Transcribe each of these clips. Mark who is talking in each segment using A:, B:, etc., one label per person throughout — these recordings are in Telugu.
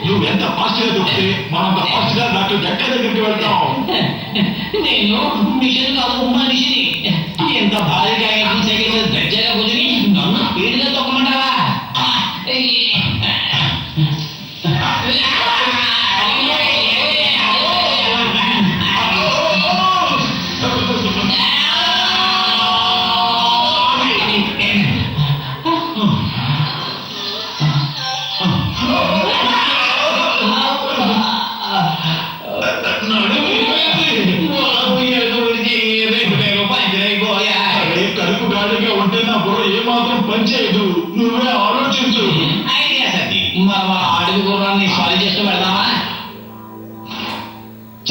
A: నువ్వు ఎంత ఫాస్ట్ గా దొక్కితే మనంత ఫాస్ట్ గా డాక్టర్ జక్క దగ్గరికి వెళ్తాం.
B: నేను మిషన్ కాదు మనిషిని. ఎంత భారీగా సెకండ్ గజ్జగా కుదిరి నన్ను స్పీడ్గా తొక్కమంటావా?
A: కడుపు గాడిగా ఉంటే నా బుర్ర ఏమాత్రం పనిచేయదు. నువ్వే ఆలోచించు.
B: ఐడియా సత్తి, అడుగు గుర్రాన్ని సాల్వ్ చేస్తూ పెడదామా?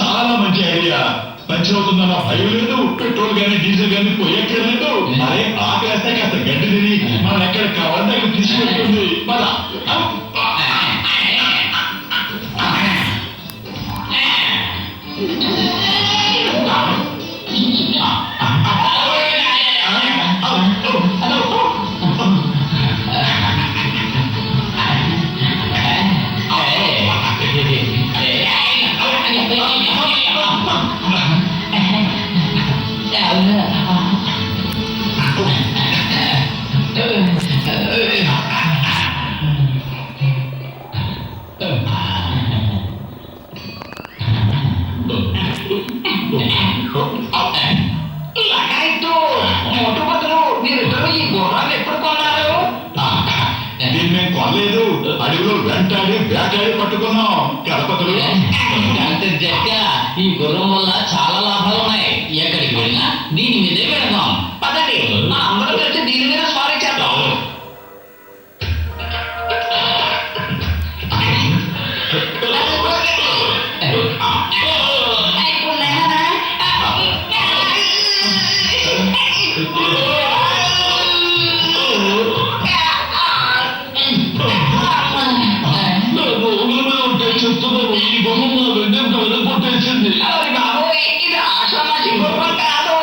A: చాలా మంచి ఐడియా. పంచర్ అవుతుందన్న భయం లేదు, పెట్రోల్ గానీ డీజిల్ గానీ పోయక్కర్లేదు. అరే ఆకలిస్తే కాస్త గడ్డి తిని మనం ఎక్కడ కావాలంటే అక్కడ తీసుకెళ్తుంది. పద. దీన్ని మేము కొనలేదు, అడవిలో వెంటాడి వేటాడి పట్టుకున్నాం. గణపతులు
B: ఈ గుర్రం వల్ల చాలా లాభాలు ఉన్నాయి. ఎక్కడికి వెళ్ళినా దీని మీదే పెడదాం. పదండి, అందరూ కలిసి దీని మీద స్వారీ చేద్దాం.
A: ఈ బొమ్మ వెన్నెంత వెలుగొట్టేసింది.
B: ఇది ఆషామాషి గుర్రం కాదు.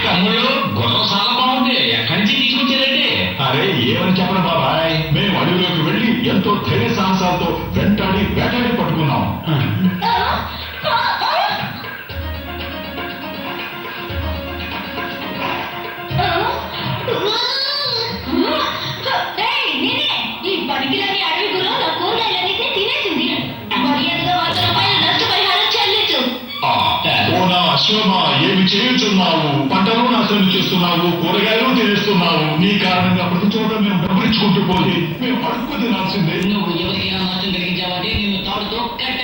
A: తమ్ముళ్ళు, గుర్రం చాలా బాగుంది. ఎక్కడి నుంచి తీసుకొచ్చారండి? అరే ఏమని చెప్పను బాబాయ్, మేము అడవిలోకి వెళ్ళి ఎంతో ధైర్య సాహసాలతో వెంటాడి వేటాడి పట్టుకున్నాం. అశ్వమా, ఏమి చేయుచున్నావు? పంటలు నాశనం చేస్తున్నావు, కూరగాయలు తినేస్తున్నావు. నీ కారణంగా ప్రతి చోట మేము డబ్బులిచ్చుకుంటూ పోయి మేము అడుక్కు తినాల్సిందే.
B: నువ్వు ఎవరికైనా నష్టం కలిగించావంటే నిన్ను తాడుతో కట్ట